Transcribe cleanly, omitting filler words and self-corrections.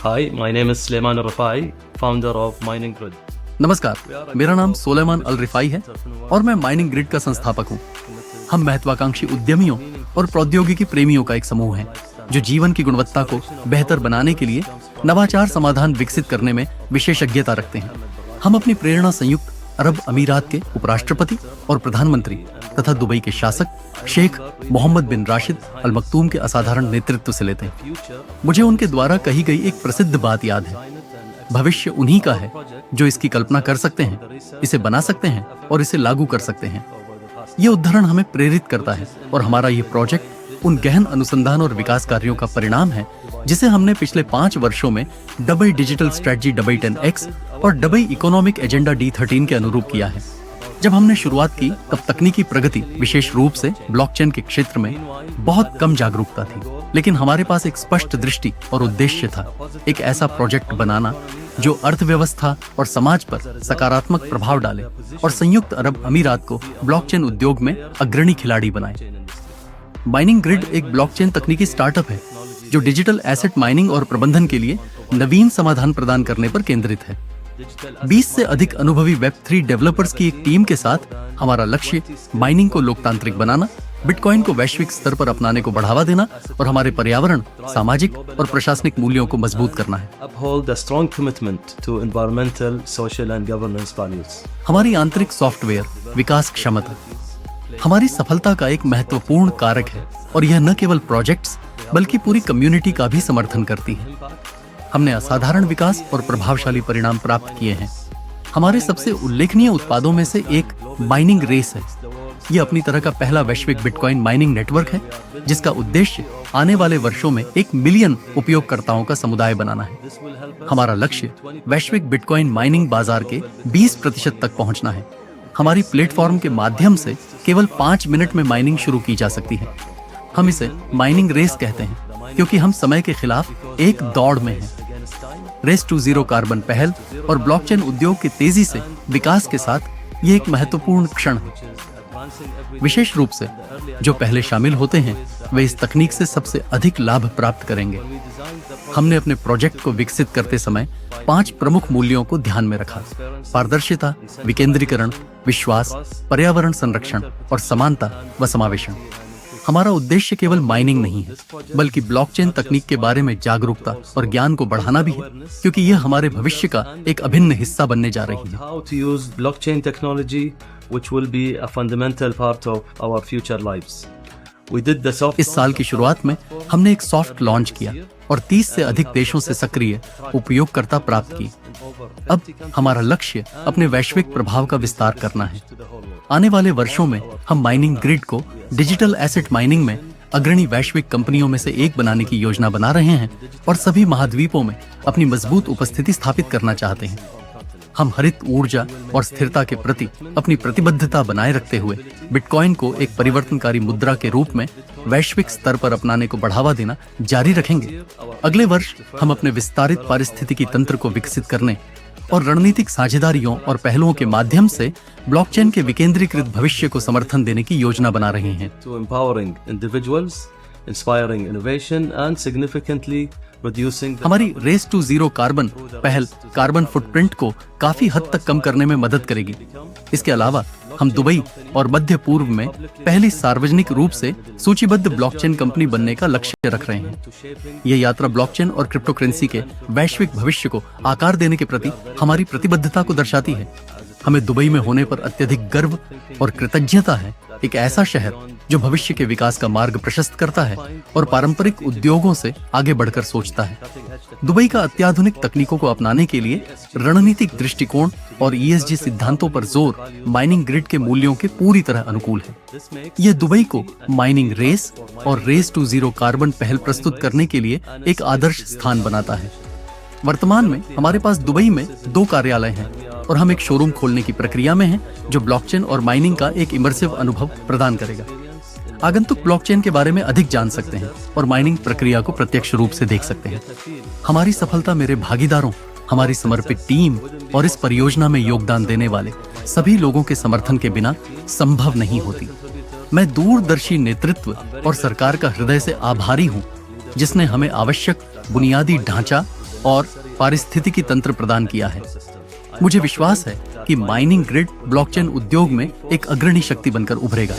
Hi, my name is Sulaiman Al-Rifai, founder of Mining Grid. नमस्कार, मेरा नाम सुलेमान अल रिफाई है और मैं माइनिंग ग्रिड का संस्थापक हूँ। हम महत्वाकांक्षी उद्यमियों और प्रौद्योगिकी प्रेमियों का एक समूह है जो जीवन की गुणवत्ता को बेहतर बनाने के लिए नवाचार समाधान विकसित करने में विशेषज्ञता रखते हैं। हम अपनी प्रेरणा संयुक्त अरब अमीरात के उपराष्ट्रपति और प्रधानमंत्री तथा दुबई के शासक शेख मोहम्मद बिन राशिद अल मक्तूम के असाधारण नेतृत्व से लेते हैं। मुझे उनके द्वारा कही गई एक प्रसिद्ध बात याद है, भविष्य उन्हीं का है जो इसकी कल्पना कर सकते हैं, इसे बना सकते हैं और इसे लागू कर सकते हैं। ये उदाहरण हमें प्रेरित करता है और हमारा ये प्रोजेक्ट उन गहन अनुसंधान और विकास कार्यों का परिणाम है जिसे हमने पिछले 5 वर्षों में Dubai digital strategy Dubai 10X और दुबई इकोनॉमिक एजेंडा D13 के अनुरूप किया है। जब हमने शुरुआत की तब तकनीकी प्रगति विशेष रूप से ब्लॉकचेन के क्षेत्र में बहुत कम जागरूकता थी, लेकिन हमारे पास एक स्पष्ट दृष्टि और उद्देश्य था, एक ऐसा प्रोजेक्ट बनाना जो अर्थव्यवस्था और समाज पर सकारात्मक प्रभाव डाले और संयुक्त अरब अमीरात को ब्लॉकचेन उद्योग में अग्रणी खिलाड़ी बनाए। माइनिंग ग्रिड एक ब्लॉकचेन तकनीकी स्टार्टअप है जो डिजिटल एसेट माइनिंग और प्रबंधन के लिए नवीन समाधान प्रदान करने पर केंद्रित है। 20 से अधिक अनुभवी वेब3 डेवलपर्स की एक टीम के साथ हमारा लक्ष्य माइनिंग को लोकतांत्रिक बनाना, बिटकॉइन को वैश्विक स्तर पर अपनाने को बढ़ावा देना और हमारे पर्यावरण, सामाजिक और प्रशासनिक मूल्यों को मजबूत करना है। Uphold a strong commitment to environmental, social and governance values. हमारी आंतरिक सॉफ्टवेयर विकास क्षमता हमारी सफलता का एक महत्वपूर्ण कारक है और यह न केवल प्रोजेक्ट्स बल्कि पूरी कम्युनिटी का भी समर्थन करती है। हमने असाधारण विकास और प्रभावशाली परिणाम प्राप्त किए हैं। हमारे सबसे उल्लेखनीय उत्पादों में से एक माइनिंग रेस है। यह अपनी तरह का पहला वैश्विक बिटकॉइन माइनिंग नेटवर्क है जिसका उद्देश्य आने वाले वर्षों में 1 मिलियन उपयोगकर्ताओं का समुदाय बनाना है। हमारा लक्ष्य वैश्विक बिटकॉइन माइनिंग बाजार के 20% तक पहुंचना है। हमारी प्लेटफॉर्म के माध्यम से केवल 5 मिनट में माइनिंग शुरू की जा सकती है। हम इसे माइनिंग रेस कहते हैं क्योंकि हम समय के खिलाफ एक दौड़ में हैं। रेस टू जीरो कार्बन पहल और ब्लॉकचेन उद्योग के तेजी से विकास के साथ ये एक महत्वपूर्ण क्षण है। विशेष रूप से जो पहले शामिल होते हैं वे इस तकनीक से सबसे अधिक लाभ प्राप्त करेंगे। हमने अपने प्रोजेक्ट को विकसित करते समय 5 प्रमुख मूल्यों को ध्यान में रखा: पारदर्शिता, विकेंद्रीकरण, विश्वास, पर्यावरण संरक्षण और समानता व समावेशन। हमारा उद्देश्य केवल माइनिंग नहीं है बल्कि ब्लॉकचेन तकनीक के बारे में जागरूकता और ज्ञान को बढ़ाना भी है, क्योंकि यह हमारे भविष्य का एक अभिन्न हिस्सा बनने जा रही है। How to use blockchain technology, which will be a fundamental part of our future lives. We did the soft इस साल की शुरुआत में हमने एक सॉफ्ट लॉन्च किया और 30 से अधिक देशों से सक्रिय उपयोगकर्ता प्राप्त किए। अब हमारा लक्ष्य अपने वैश्विक प्रभाव का विस्तार करना है। आने वाले वर्षों में हम माइनिंग ग्रिड को डिजिटल एसेट माइनिंग में अग्रणी वैश्विक कंपनियों में से एक बनाने की योजना बना रहे हैं और सभी महाद्वीपों में अपनी मजबूत उपस्थिति स्थापित करना चाहते हैं। हम हरित ऊर्जा और स्थिरता के प्रति अपनी प्रतिबद्धता बनाए रखते हुए बिटकॉइन को एक परिवर्तनकारी मुद्रा के रूप में वैश्विक स्तर पर अपनाने को बढ़ावा देना जारी रखेंगे। अगले वर्ष हम अपने विस्तारित पारिस्थितिकी तंत्र को विकसित करने और रणनीतिक साझेदारियों और पहलुओं के माध्यम से ब्लॉकचेन के विकेंद्रीकृत भविष्य को समर्थन देने की योजना बना रहे हैं। to empowering individuals, inspiring innovation and significantly reducing हमारी रेस टू जीरो कार्बन पहल कार्बन फुटप्रिंट को काफी हद तक कम करने में मदद करेगी। इसके अलावा हम दुबई और मध्य पूर्व में पहली सार्वजनिक रूप से सूचीबद्ध ब्लॉकचेन कंपनी बनने का लक्ष्य रख रहे हैं। यह यात्रा ब्लॉकचेन और क्रिप्टो करेंसी के वैश्विक भविष्य को आकार देने के प्रति हमारी प्रतिबद्धता को दर्शाती है। हमें दुबई में होने पर अत्यधिक गर्व और कृतज्ञता है, एक ऐसा शहर जो भविष्य के विकास का मार्ग प्रशस्त करता है और पारंपरिक उद्योगों से आगे बढ़कर सोचता है। दुबई का अत्याधुनिक तकनीकों को अपनाने के लिए रणनीतिक दृष्टिकोण और ESG सिद्धांतों पर जोर माइनिंग ग्रिड के मूल्यों के पूरी तरह अनुकूल है। यह दुबई को माइनिंग रेस और रेस टू जीरो कार्बन पहल प्रस्तुत करने के लिए एक आदर्श स्थान बनाता है। वर्तमान में हमारे पास दुबई में 2 कार्यालय हैं और हम एक शोरूम खोलने की प्रक्रिया में हैं जो ब्लॉकचेन और माइनिंग का एक इमर्सिव अनुभव प्रदान करेगा। आगंतुक ब्लॉकचेन के बारे में अधिक जान सकते हैं और माइनिंग प्रक्रिया को प्रत्यक्ष रूप से देख सकते हैं। हमारी सफलता मेरे भागीदारों, हमारी समर्पित टीम और इस परियोजना में योगदान देने वाले सभी लोगों के समर्थन के बिना संभव नहीं होती। मैं दूरदर्शी नेतृत्व और सरकार का हृदय से आभारी हूँ जिसने हमें आवश्यक बुनियादी ढांचा और पारिस्थितिकी तंत्र प्रदान किया है। मुझे विश्वास है कि माइनिंग ग्रिड ब्लॉकचेन उद्योग में एक अग्रणी शक्ति बनकर उभरेगा।